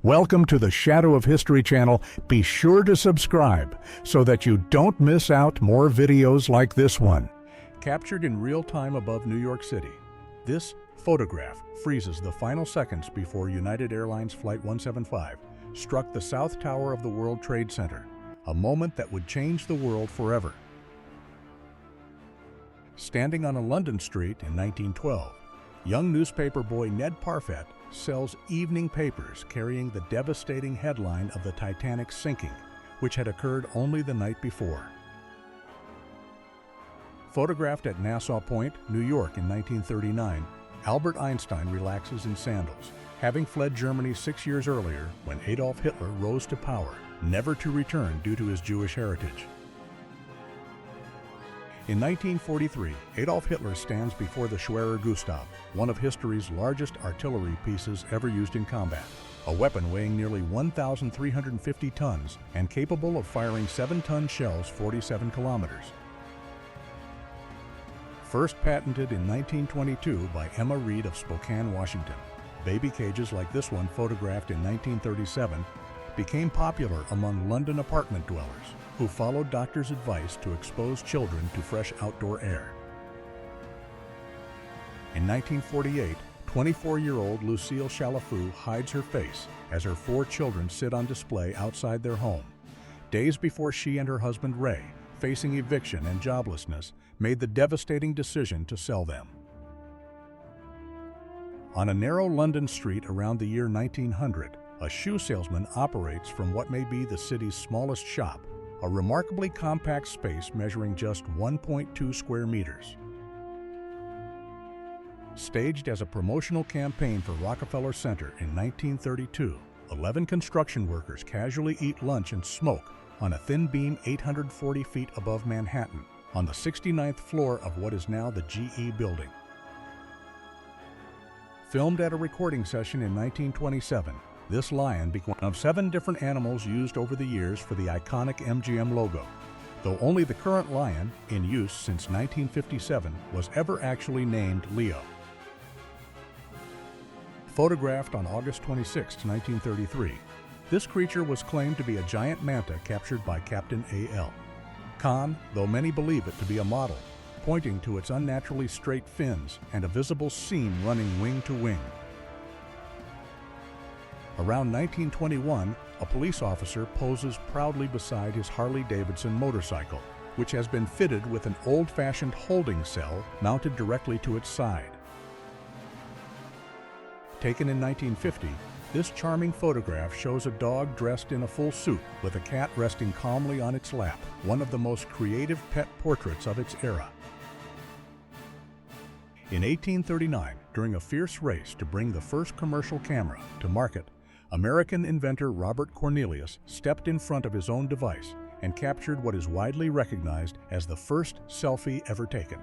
Welcome to the Shadow of History channel. Be sure to subscribe so that you don't miss out more videos like this one. Captured in real time above New York City, this photograph freezes the final seconds before United Airlines Flight 175 struck the South Tower of the World Trade Center, a moment that would change the world forever. Standing on a London street in 1912, young newspaper boy Ned Parfett sells evening papers carrying the devastating headline of the Titanic's sinking, which had occurred only the night before. Photographed at Nassau Point, New York in 1939, Albert Einstein relaxes in sandals, having fled Germany 6 years earlier when Adolf Hitler rose to power, never to return due to his Jewish heritage. In 1943, Adolf Hitler stands before the Schwerer Gustav, one of history's largest artillery pieces ever used in combat, a weapon weighing nearly 1,350 tons and capable of firing 7-ton shells 47 kilometers. First patented in 1922 by Emma Reed of Spokane, Washington, baby cages like this one photographed in 1937 became popular among London apartment dwellers who followed doctors' advice to expose children to fresh outdoor air. In 1948, 24-year-old Lucille Chalafou hides her face as her 4 children sit on display outside their home, days before she and her husband Ray, facing eviction and joblessness, made the devastating decision to sell them. On a narrow London street around the year 1900, a shoe salesman operates from what may be the city's smallest shop, a remarkably compact space measuring just 1.2 square meters. Staged as a promotional campaign for Rockefeller Center in 1932, 11 construction workers casually eat lunch and smoke on a thin beam 840 feet above Manhattan, on the 69th floor of what is now the GE building. Filmed at a recording session in 1927, this lion became one of 7 different animals used over the years for the iconic MGM logo, though only the current lion, in use since 1957, was ever actually named Leo. Photographed on August 26, 1933, this creature was claimed to be a giant manta captured by Captain A.L. Kahn, though many believe it to be a model, pointing to its unnaturally straight fins and a visible seam running wing to wing. Around 1921, a police officer poses proudly beside his Harley-Davidson motorcycle, which has been fitted with an old-fashioned holding cell mounted directly to its side. Taken in 1950, this charming photograph shows a dog dressed in a full suit with a cat resting calmly on its lap, one of the most creative pet portraits of its era. In 1839, during a fierce race to bring the first commercial camera to market, American inventor Robert Cornelius stepped in front of his own device and captured what is widely recognized as the first selfie ever taken.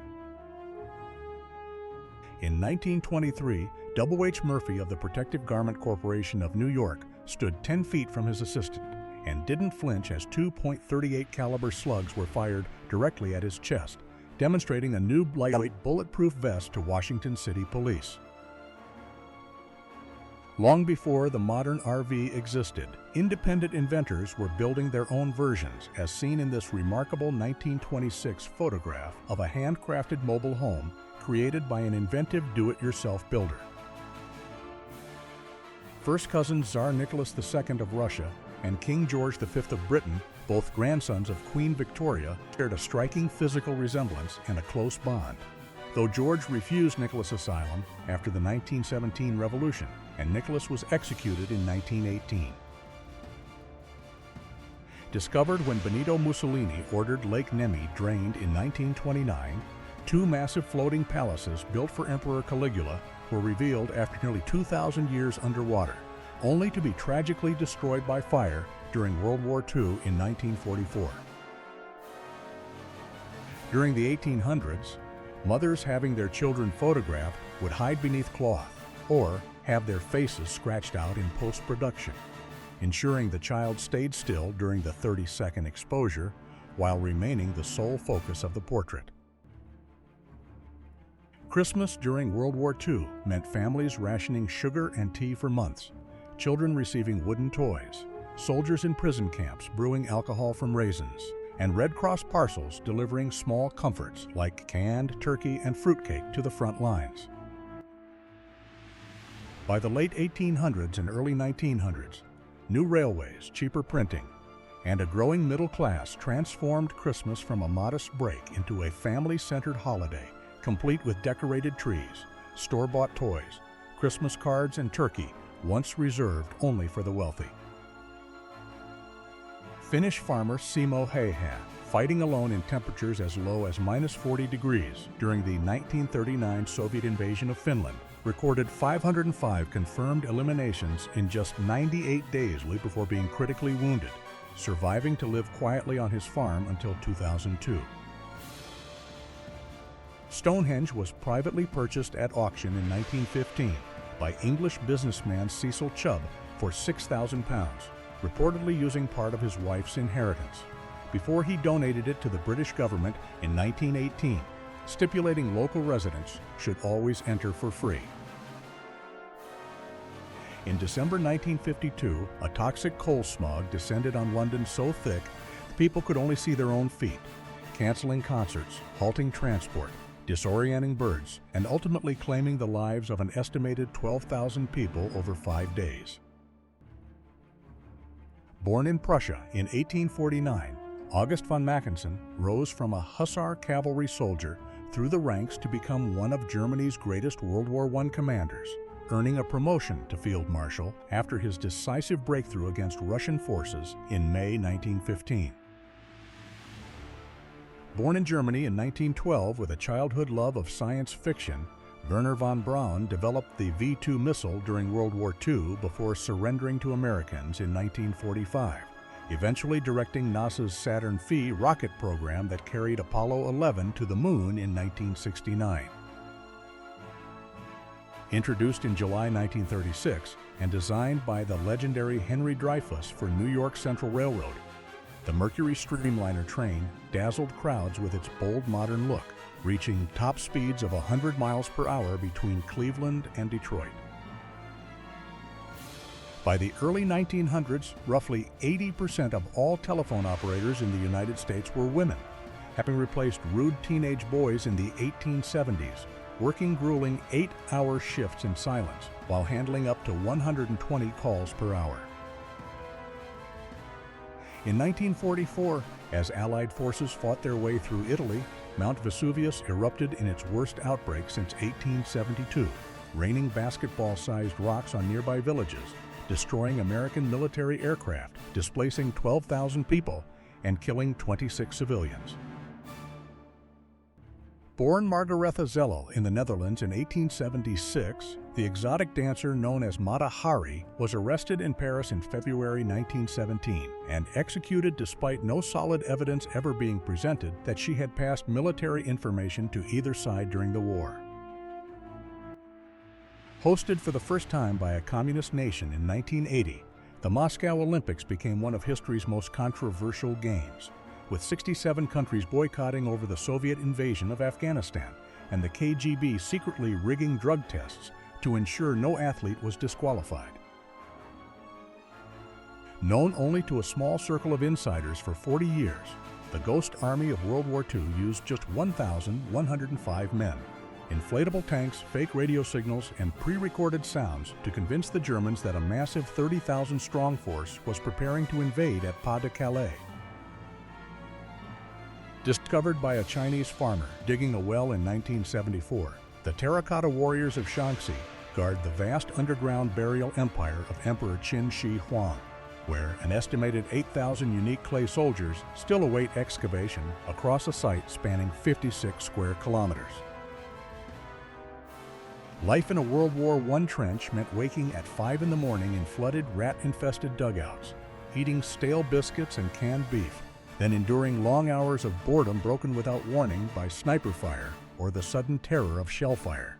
In 1923, W.H. Murphy of the Protective Garment Corporation of New York stood 10 feet from his assistant and didn't flinch as 2.38 caliber slugs were fired directly at his chest, demonstrating a new lightweight bulletproof vest to Washington City police. Long before the modern RV existed, independent inventors were building their own versions, as seen in this remarkable 1926 photograph of a handcrafted mobile home created by an inventive do-it-yourself builder. First cousins Tsar Nicholas II of Russia and King George V of Britain, both grandsons of Queen Victoria, shared a striking physical resemblance and a close bond, though George refused Nicholas asylum after the 1917 revolution, and Nicholas was executed in 1918. Discovered when Benito Mussolini ordered Lake Nemi drained in 1929, 2 massive floating palaces built for Emperor Caligula were revealed after nearly 2,000 years underwater, only to be tragically destroyed by fire during World War II in 1944. During the 1800s, mothers having their children photographed would hide beneath cloth or have their faces scratched out in post-production, ensuring the child stayed still during the 30-second exposure while remaining the sole focus of the portrait. Christmas during World War II meant families rationing sugar and tea for months, children receiving wooden toys, soldiers in prison camps brewing alcohol from raisins, and Red Cross parcels delivering small comforts like canned turkey and fruitcake to the front lines. By the late 1800s and early 1900s, new railways, cheaper printing, and a growing middle class transformed Christmas from a modest break into a family-centered holiday, complete with decorated trees, store-bought toys, Christmas cards, and turkey, once reserved only for the wealthy. Finnish farmer Simo Häyhä, fighting alone in temperatures as low as -40 degrees during the 1939 Soviet invasion of Finland, recorded 505 confirmed eliminations in just 98 days before being critically wounded, surviving to live quietly on his farm until 2002. Stonehenge was privately purchased at auction in 1915 by English businessman Cecil Chubb for £6,000, reportedly using part of his wife's inheritance, before he donated it to the British government in 1918, stipulating local residents should always enter for free. In December 1952, a toxic coal smog descended on London so thick people could only see their own feet, canceling concerts, halting transport, disorienting birds, and ultimately claiming the lives of an estimated 12,000 people over 5 days. Born in Prussia in 1849, August von Mackensen rose from a hussar cavalry soldier through the ranks to become one of Germany's greatest World War I commanders, earning a promotion to Field Marshal after his decisive breakthrough against Russian forces in May 1915. Born in Germany in 1912 with a childhood love of science fiction, Wernher von Braun developed the V-2 missile during World War II before surrendering to Americans in 1945, eventually directing NASA's Saturn V rocket program that carried Apollo 11 to the moon in 1969. Introduced in July 1936 and designed by the legendary Henry Dreyfuss for New York Central Railroad, the Mercury Streamliner train dazzled crowds with its bold modern look, reaching top speeds of 100 miles per hour between Cleveland and Detroit. By the early 1900s, roughly 80% of all telephone operators in the United States were women, having replaced rude teenage boys in the 1870s, working grueling 8-hour shifts in silence while handling up to 120 calls per hour. In 1944, as Allied forces fought their way through Italy, Mount Vesuvius erupted in its worst outbreak since 1872, raining basketball-sized rocks on nearby villages, destroying American military aircraft, displacing 12,000 people, and killing 26 civilians. Born Margaretha Zello in the Netherlands in 1876, the exotic dancer known as Mata Hari was arrested in Paris in February 1917 and executed despite no solid evidence ever being presented that she had passed military information to either side during the war. Hosted for the first time by a communist nation in 1980, the Moscow Olympics became one of history's most controversial games, with 67 countries boycotting over the Soviet invasion of Afghanistan and the KGB secretly rigging drug tests to ensure no athlete was disqualified. Known only to a small circle of insiders for 40 years, the Ghost Army of World War II used just 1,105 men, inflatable tanks, fake radio signals, and pre-recorded sounds to convince the Germans that a massive 30,000-strong force was preparing to invade at Pas-de-Calais. Discovered by a Chinese farmer digging a well in 1974, the terracotta warriors of Shaanxi guard the vast underground burial empire of Emperor Qin Shi Huang, where an estimated 8,000 unique clay soldiers still await excavation across a site spanning 56 square kilometers. Life in a World War I trench meant waking at 5 in the morning in flooded, rat-infested dugouts, eating stale biscuits and canned beef, then enduring long hours of boredom broken without warning by sniper fire or the sudden terror of shell fire.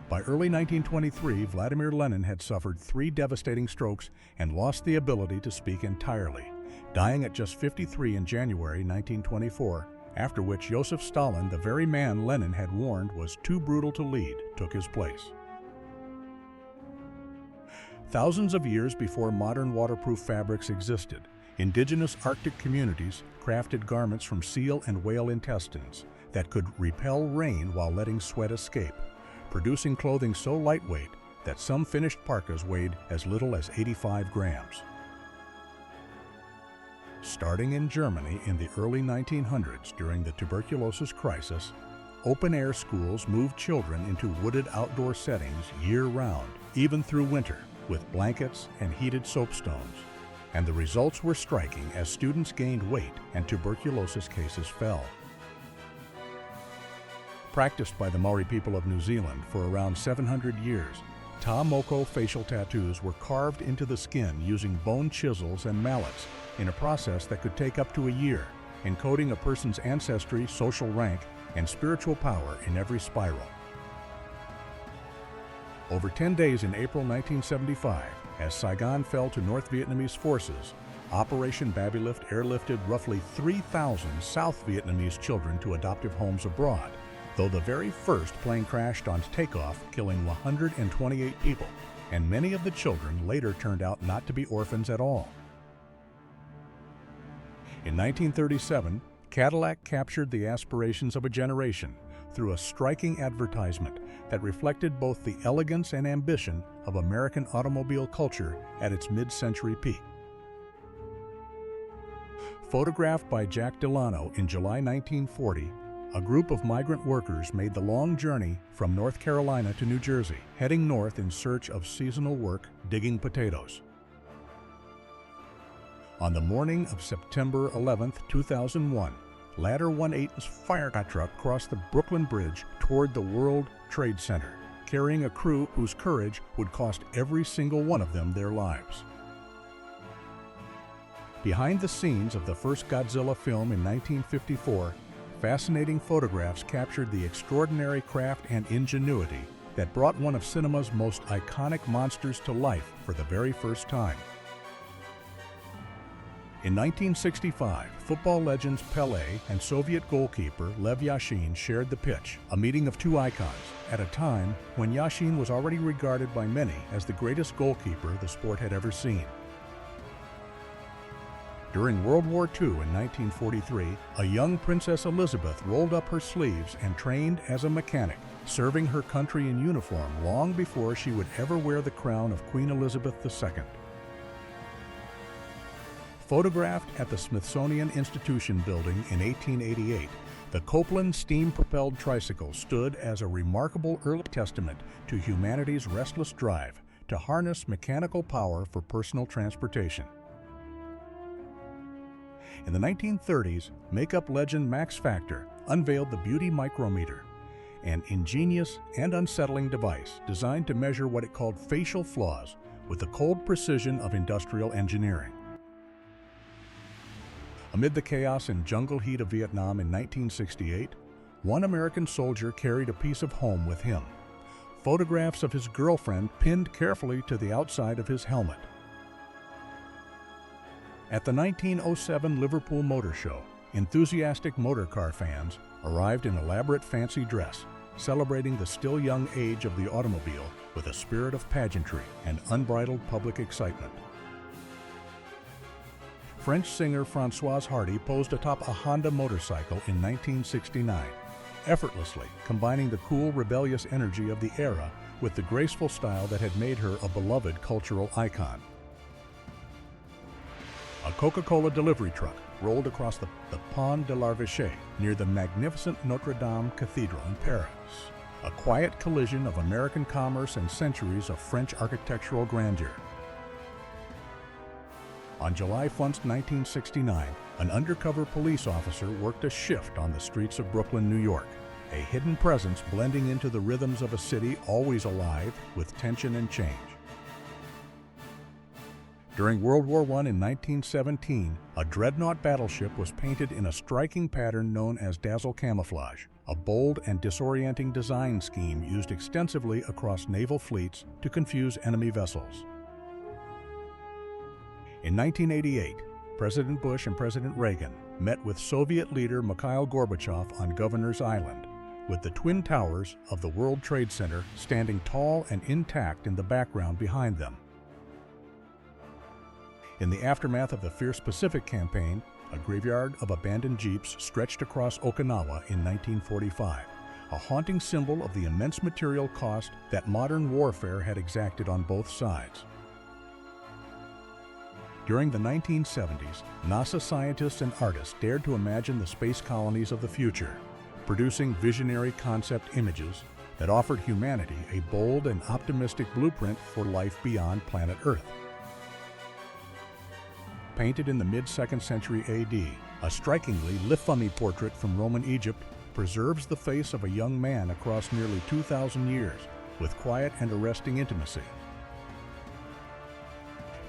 By early 1923, Vladimir Lenin had suffered 3 devastating strokes and lost the ability to speak entirely, dying at just 53 in January 1924, after which Joseph Stalin, the very man Lenin had warned was too brutal to lead, took his place. Thousands of years before modern waterproof fabrics existed, indigenous Arctic communities crafted garments from seal and whale intestines that could repel rain while letting sweat escape, producing clothing so lightweight that some finished parkas weighed as little as 85 grams. Starting in Germany in the early 1900s during the tuberculosis crisis, open-air schools moved children into wooded outdoor settings year-round, even through winter, with blankets and heated soapstones. And the results were striking as students gained weight and tuberculosis cases fell. Practiced by the Maori people of New Zealand for around 700 years, tā moko facial tattoos were carved into the skin using bone chisels and mallets in a process that could take up to a year, encoding a person's ancestry, social rank, and spiritual power in every spiral. Over 10 days in April 1975, as Saigon fell to North Vietnamese forces, Operation Babylift airlifted roughly 3,000 South Vietnamese children to adoptive homes abroad, though the very first plane crashed on takeoff, killing 128 people, and many of the children later turned out not to be orphans at all. In 1937, Cadillac captured the aspirations of a generation through a striking advertisement that reflected both the elegance and ambition of American automobile culture at its mid-century peak. Photographed by Jack Delano in July 1940, a group of migrant workers made the long journey from North Carolina to New Jersey, heading north in search of seasonal work digging potatoes. On the morning of September 11, 2001, Ladder 1-8's fire truck crossed the Brooklyn Bridge toward the World Trade Center, carrying a crew whose courage would cost every single one of them their lives. Behind the scenes of the first Godzilla film in 1954, fascinating photographs captured the extraordinary craft and ingenuity that brought one of cinema's most iconic monsters to life for the very first time. In 1965, football legends Pelé and Soviet goalkeeper Lev Yashin shared the pitch, a meeting of two icons, at a time when Yashin was already regarded by many as the greatest goalkeeper the sport had ever seen. During World War II in 1943, a young Princess Elizabeth rolled up her sleeves and trained as a mechanic, serving her country in uniform long before she would ever wear the crown of Queen Elizabeth II. Photographed at the Smithsonian Institution building in 1888, the Copeland steam-propelled tricycle stood as a remarkable early testament to humanity's restless drive to harness mechanical power for personal transportation. In the 1930s, makeup legend Max Factor unveiled the Beauty Micrometer, an ingenious and unsettling device designed to measure what it called facial flaws with the cold precision of industrial engineering. Amid the chaos and jungle heat of Vietnam in 1968, one American soldier carried a piece of home with him, photographs of his girlfriend pinned carefully to the outside of his helmet. At the 1907 Liverpool Motor Show, enthusiastic motorcar fans arrived in elaborate fancy dress, celebrating the still young age of the automobile with a spirit of pageantry and unbridled public excitement. French singer Françoise Hardy posed atop a Honda motorcycle in 1969, effortlessly combining the cool, rebellious energy of the era with the graceful style that had made her a beloved cultural icon. A Coca-Cola delivery truck rolled across the Pont de l'Archeveque near the magnificent Notre Dame Cathedral in Paris, a quiet collision of American commerce and centuries of French architectural grandeur. On July 1, 1969, an undercover police officer worked a shift on the streets of Brooklyn, New York, a hidden presence blending into the rhythms of a city always alive with tension and change. During World War I in 1917, a dreadnought battleship was painted in a striking pattern known as dazzle camouflage, a bold and disorienting design scheme used extensively across naval fleets to confuse enemy vessels. In 1988, President Bush and President Reagan met with Soviet leader Mikhail Gorbachev on Governor's Island, with the twin towers of the World Trade Center standing tall and intact in the background behind them. In the aftermath of the Fierce Pacific Campaign, a graveyard of abandoned jeeps stretched across Okinawa in 1945, a haunting symbol of the immense material cost that modern warfare had exacted on both sides. During the 1970s, NASA scientists and artists dared to imagine the space colonies of the future, producing visionary concept images that offered humanity a bold and optimistic blueprint for life beyond planet Earth. Painted in the mid-2nd century AD, a strikingly Lifumi portrait from Roman Egypt preserves the face of a young man across nearly 2,000 years with quiet and arresting intimacy.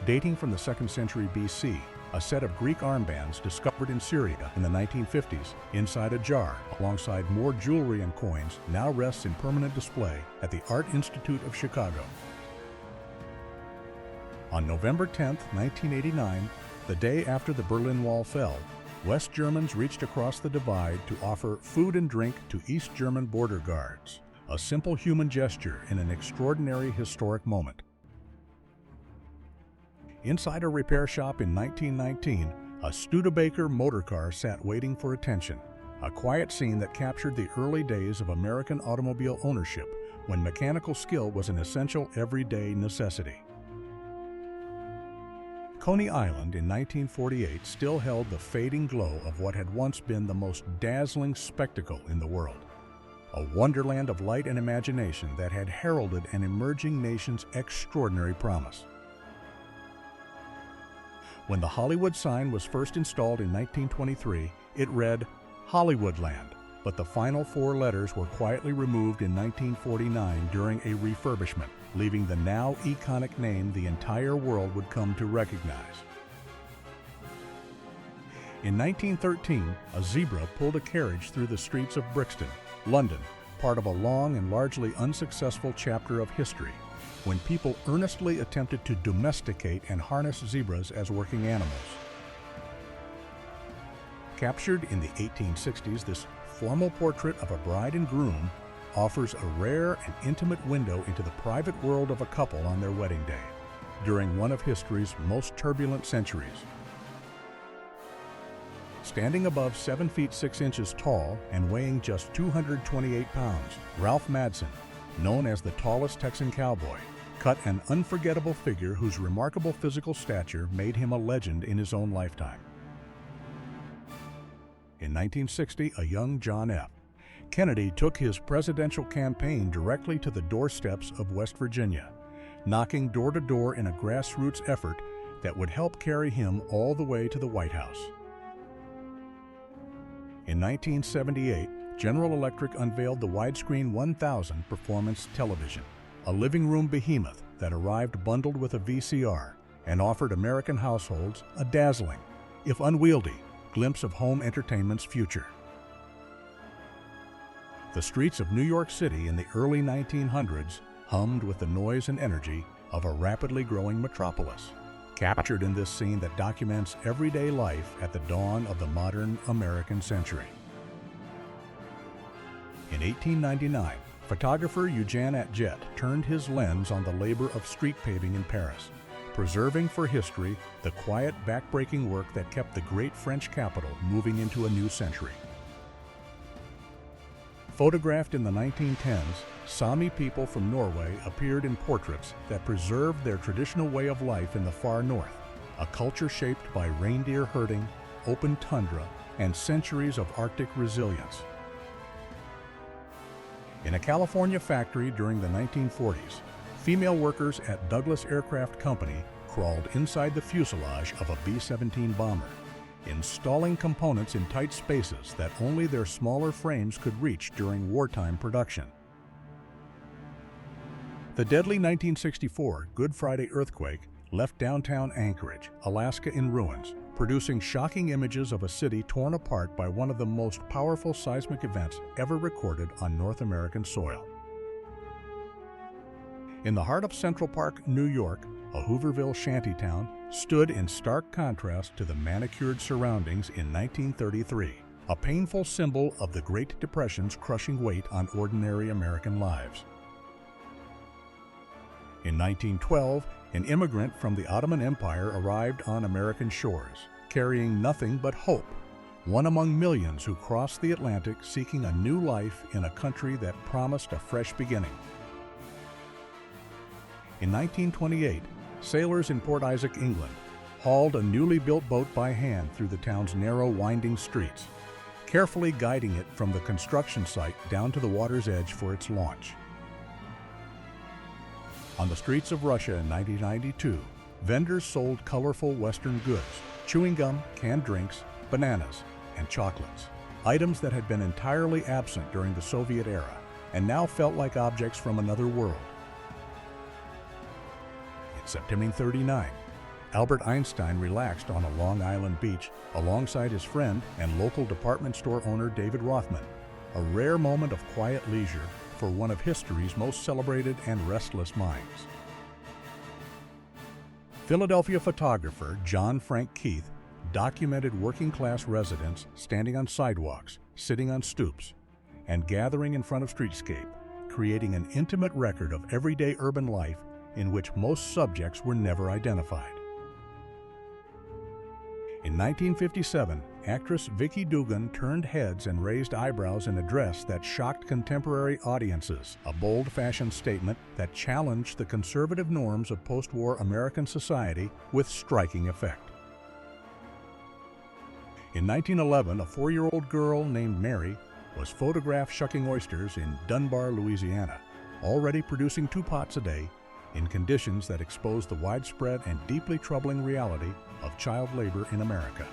Dating from the 2nd century BC, a set of Greek armbands discovered in Syria in the 1950s inside a jar alongside more jewelry and coins now rests in permanent display at the Art Institute of Chicago. On November 10, 1989, the day after the Berlin Wall fell, West Germans reached across the divide to offer food and drink to East German border guards, a simple human gesture in an extraordinary historic moment. Inside a repair shop in 1919, a Studebaker motor car sat waiting for attention, a quiet scene that captured the early days of American automobile ownership when mechanical skill was an essential everyday necessity. Coney Island in 1948 still held the fading glow of what had once been the most dazzling spectacle in the world, a wonderland of light and imagination that had heralded an emerging nation's extraordinary promise. When the Hollywood sign was first installed in 1923, it read Hollywoodland, but the final 4 letters were quietly removed in 1949 during a refurbishment, leaving the now iconic name the entire world would come to recognize. In 1913, a zebra pulled a carriage through the streets of Brixton, London, part of a long and largely unsuccessful chapter of history, when people earnestly attempted to domesticate and harness zebras as working animals. Captured in the 1860s, this formal portrait of a bride and groom offers a rare and intimate window into the private world of a couple on their wedding day, during one of history's most turbulent centuries. Standing above 7 feet 6 inches tall and weighing just 228 pounds, Ralph Madsen, known as the tallest Texan cowboy, cut an unforgettable figure whose remarkable physical stature made him a legend in his own lifetime. In 1960, a young John F. Kennedy took his presidential campaign directly to the doorsteps of West Virginia, knocking door to door in a grassroots effort that would help carry him all the way to the White House. In 1978, General Electric unveiled the widescreen 1000 performance television, a living room behemoth that arrived bundled with a VCR and offered American households a dazzling, if unwieldy, glimpse of home entertainment's future. The streets of New York City in the early 1900s hummed with the noise and energy of a rapidly growing metropolis, captured in this scene that documents everyday life at the dawn of the modern American century. In 1899, photographer Eugène Atget turned his lens on the labor of street paving in Paris, preserving for history the quiet, backbreaking work that kept the great French capital moving into a new century. Photographed in the 1910s, Sami people from Norway appeared in portraits that preserved their traditional way of life in the far north, a culture shaped by reindeer herding, open tundra, and centuries of Arctic resilience. In a California factory during the 1940s, female workers at Douglas Aircraft Company crawled inside the fuselage of a B-17 bomber, installing components in tight spaces that only their smaller frames could reach during wartime production. The deadly 1964 Good Friday earthquake left downtown Anchorage, Alaska in ruins, producing shocking images of a city torn apart by one of the most powerful seismic events ever recorded on North American soil. In the heart of Central Park, New York, a Hooverville shantytown stood in stark contrast to the manicured surroundings in 1933, a painful symbol of the Great Depression's crushing weight on ordinary American lives. In 1912, an immigrant from the Ottoman Empire arrived on American shores, carrying nothing but hope, one among millions who crossed the Atlantic seeking a new life in a country that promised a fresh beginning. In 1928, sailors in Port Isaac, England, hauled a newly built boat by hand through the town's narrow, winding streets, carefully guiding it from the construction site down to the water's edge for its launch. On the streets of Russia in 1992, vendors sold colorful Western goods, chewing gum, canned drinks, bananas, and chocolates, items that had been entirely absent during the Soviet era and now felt like objects from another world. In September 1939, Albert Einstein relaxed on a Long Island beach alongside his friend and local department store owner David Rothman, a rare moment of quiet leisure for one of history's most celebrated and restless minds. Philadelphia photographer John Frank Keith documented working-class residents standing on sidewalks, sitting on stoops, and gathering in front of streetscape, creating an intimate record of everyday urban life in which most subjects were never identified. In 1957, actress Vicki Dugan turned heads and raised eyebrows in a dress that shocked contemporary audiences, a bold-fashioned statement that challenged the conservative norms of post-war American society with striking effect. In 1911, a 4-year-old girl named Mary was photographed shucking oysters in Dunbar, Louisiana, already producing 2 pots a day, in conditions that exposed the widespread and deeply troubling reality of child labor in America.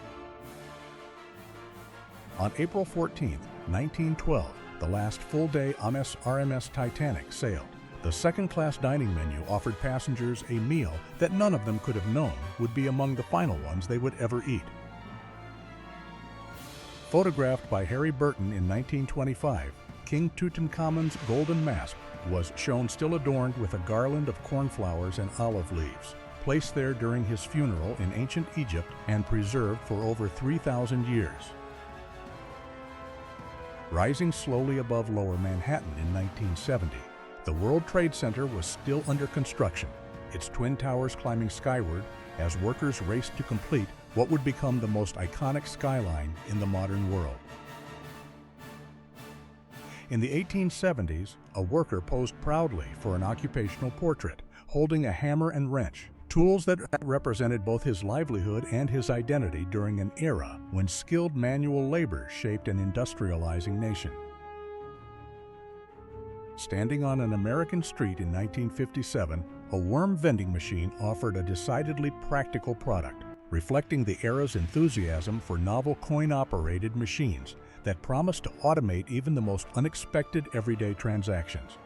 On April 14, 1912, the last full-day RMS Titanic sailed. The second-class dining menu offered passengers a meal that none of them could have known would be among the final ones they would ever eat. Photographed by Harry Burton in 1925, King Tutankhamun's golden mask was shown still adorned with a garland of cornflowers and olive leaves, placed there during his funeral in ancient Egypt and preserved for over 3,000 years. Rising slowly above Lower Manhattan in 1970, the World Trade Center was still under construction, its twin towers climbing skyward as workers raced to complete what would become the most iconic skyline in the modern world. In the 1870s, a worker posed proudly for an occupational portrait, holding a hammer and wrench, tools that represented both his livelihood and his identity during an era when skilled manual labor shaped an industrializing nation. Standing on an American street in 1957, a worm vending machine offered a decidedly practical product, reflecting the era's enthusiasm for novel coin-operated machines that promised to automate even the most unexpected everyday transactions.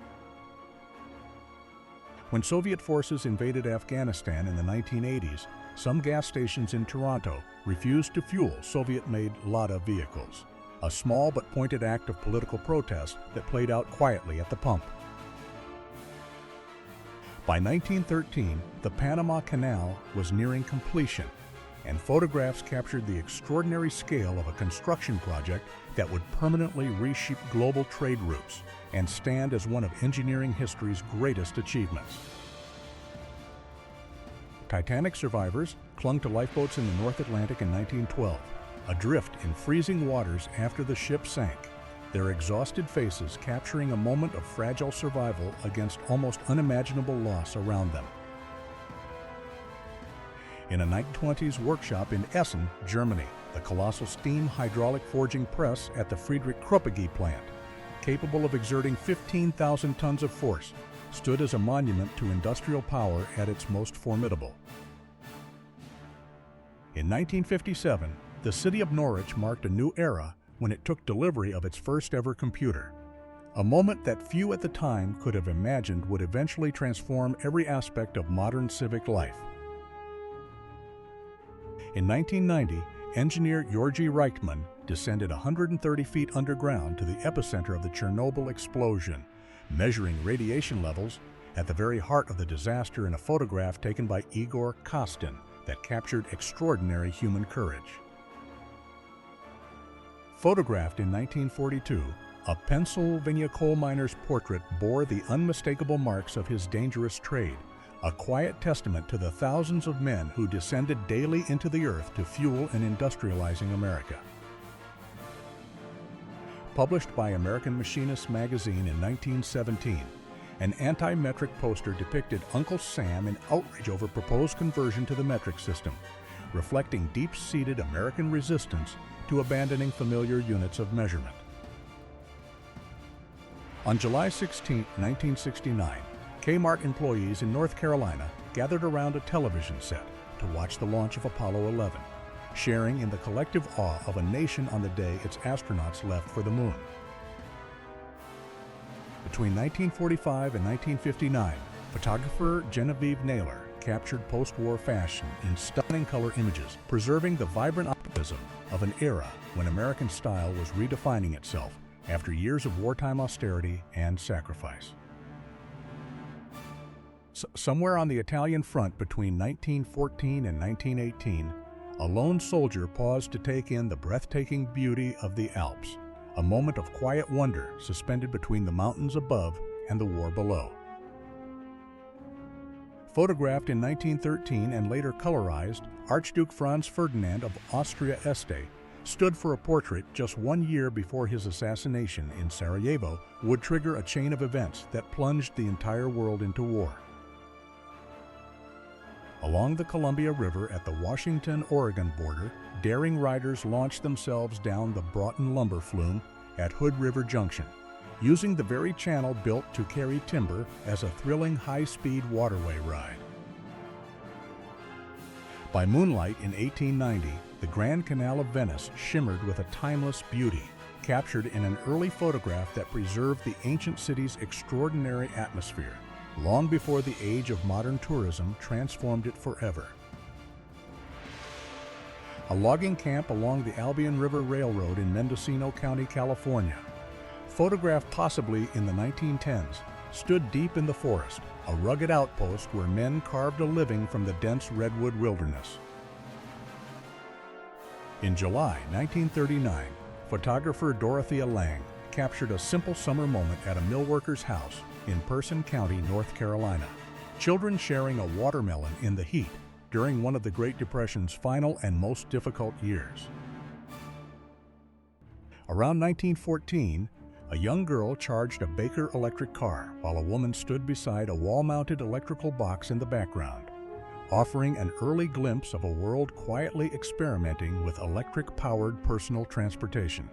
When Soviet forces invaded Afghanistan in the 1980s, some gas stations in Toronto refused to fuel Soviet-made Lada vehicles, a small but pointed act of political protest that played out quietly at the pump. By 1913, the Panama Canal was nearing completion, and photographs captured the extraordinary scale of a construction project that would permanently reshape global trade routes and stand as one of engineering history's greatest achievements. Titanic survivors clung to lifeboats in the North Atlantic in 1912, adrift in freezing waters after the ship sank, their exhausted faces capturing a moment of fragile survival against almost unimaginable loss around them. In a 1920s workshop in Essen, Germany, the colossal steam hydraulic forging press at the Friedrich Kruppige plant, capable of exerting 15,000 tons of force, stood as a monument to industrial power at its most formidable. In 1957, the city of Norwich marked a new era when it took delivery of its first ever computer, a moment that few at the time could have imagined would eventually transform every aspect of modern civic life. In 1990, engineer Georgy Reichman descended 130 feet underground to the epicenter of the Chernobyl explosion, measuring radiation levels at the very heart of the disaster in a photograph taken by Igor Kostin that captured extraordinary human courage. Photographed in 1942, a Pennsylvania coal miner's portrait bore the unmistakable marks of his dangerous trade, a quiet testament to the thousands of men who descended daily into the earth to fuel and industrializing America. Published by American Machinist magazine in 1917, an anti-metric poster depicted Uncle Sam in outrage over proposed conversion to the metric system, reflecting deep-seated American resistance to abandoning familiar units of measurement. On July 16, 1969, Kmart employees in North Carolina gathered around a television set to watch the launch of Apollo 11, sharing in the collective awe of a nation on the day its astronauts left for the moon. Between 1945 and 1959, photographer Genevieve Naylor captured post-war fashion in stunning color images, preserving the vibrant optimism of an era when American style was redefining itself after years of wartime austerity and sacrifice. Somewhere on the Italian front between 1914 and 1918, a lone soldier paused to take in the breathtaking beauty of the Alps, a moment of quiet wonder suspended between the mountains above and the war below. Photographed in 1913 and later colorized, Archduke Franz Ferdinand of Austria-Este stood for a portrait just 1 year before his assassination in Sarajevo would trigger a chain of events that plunged the entire world into war. Along the Columbia River at the Washington-Oregon border, daring riders launched themselves down the Broughton lumber flume at Hood River Junction, using the very channel built to carry timber as a thrilling high-speed waterway ride. By moonlight in 1890, the Grand Canal of Venice shimmered with a timeless beauty, captured in an early photograph that preserved the ancient city's extraordinary atmosphere, long before the age of modern tourism transformed it forever. A logging camp along the Albion River Railroad in Mendocino County, California, photographed possibly in the 1910s, stood deep in the forest, a rugged outpost where men carved a living from the dense redwood wilderness. In July 1939, photographer Dorothea Lange captured a simple summer moment at a millworker's house in Person County, North Carolina, children sharing a watermelon in the heat during one of the Great Depression's final and most difficult years. Around 1914, a young girl charged a Baker electric car while a woman stood beside a wall-mounted electrical box in the background, offering an early glimpse of a world quietly experimenting with electric-powered personal transportation.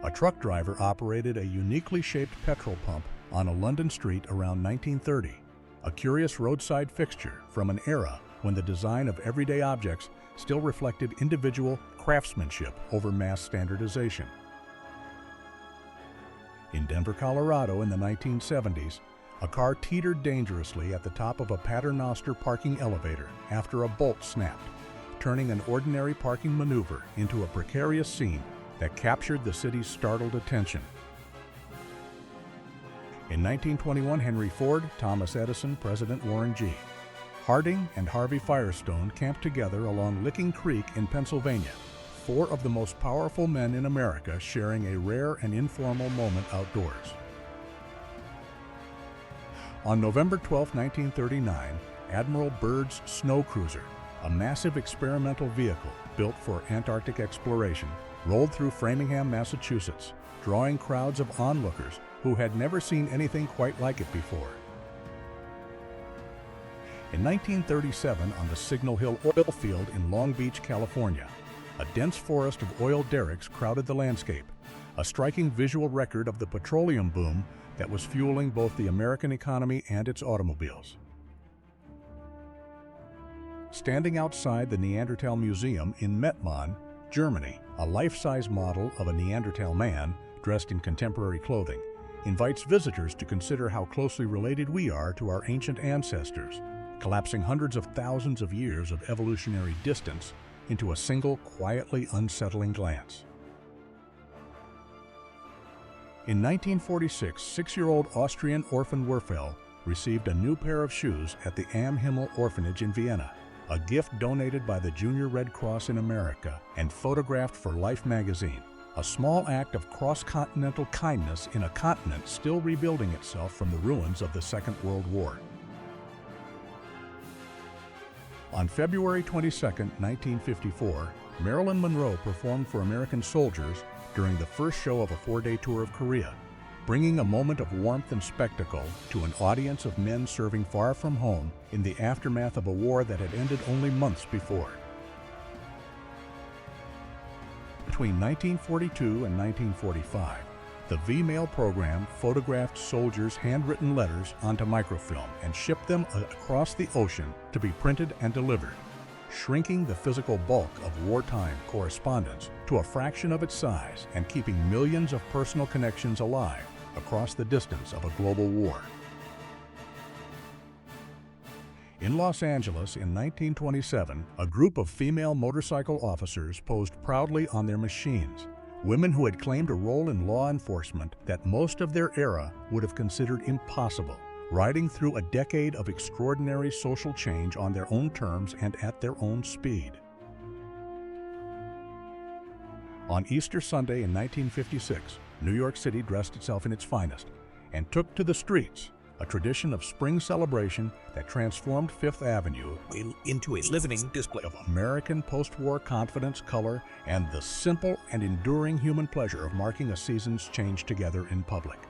A truck driver operated a uniquely shaped petrol pump on a London street around 1930, a curious roadside fixture from an era when the design of everyday objects still reflected individual craftsmanship over mass standardization. In Denver, Colorado in the 1970s, a car teetered dangerously at the top of a Paternoster parking elevator after a bolt snapped, turning an ordinary parking maneuver into a precarious scene that captured the city's startled attention. In 1921, Henry Ford, Thomas Edison, President Warren G. Harding, and Harvey Firestone camped together along Licking Creek in Pennsylvania, four of the most powerful men in America sharing a rare and informal moment outdoors. On November 12, 1939, Admiral Byrd's snow cruiser, a massive experimental vehicle built for Antarctic exploration, rolled through Framingham, Massachusetts, drawing crowds of onlookers who had never seen anything quite like it before. In 1937, on the Signal Hill oil field in Long Beach, California, a dense forest of oil derricks crowded the landscape, a striking visual record of the petroleum boom that was fueling both the American economy and its automobiles. Standing outside the Neanderthal Museum in Mettmann, Germany, a life-size model of a Neanderthal man, dressed in contemporary clothing, invites visitors to consider how closely related we are to our ancient ancestors, collapsing hundreds of thousands of years of evolutionary distance into a single, quietly unsettling glance. In 1946, 6-year-old Austrian orphan Werfel received a new pair of shoes at the Am Himmel Orphanage in Vienna, a gift donated by the Junior Red Cross in America and photographed for Life magazine, a small act of cross-continental kindness in a continent still rebuilding itself from the ruins of the Second World War. On February 22, 1954, Marilyn Monroe performed for American soldiers during the first show of a 4-day tour of Korea, bringing a moment of warmth and spectacle to an audience of men serving far from home in the aftermath of a war that had ended only months before. Between 1942 and 1945, the V-mail program photographed soldiers' handwritten letters onto microfilm and shipped them across the ocean to be printed and delivered, shrinking the physical bulk of wartime correspondence to a fraction of its size and keeping millions of personal connections alive across the distance of a global war. In Los Angeles in 1927, a group of female motorcycle officers posed proudly on their machines, women who had claimed a role in law enforcement that most of their era would have considered impossible, riding through a decade of extraordinary social change on their own terms and at their own speed. On Easter Sunday in 1956, New York City dressed itself in its finest and took to the streets, a tradition of spring celebration that transformed Fifth Avenue into a living display of American post-war confidence, color, and the simple and enduring human pleasure of marking a season's change together in public.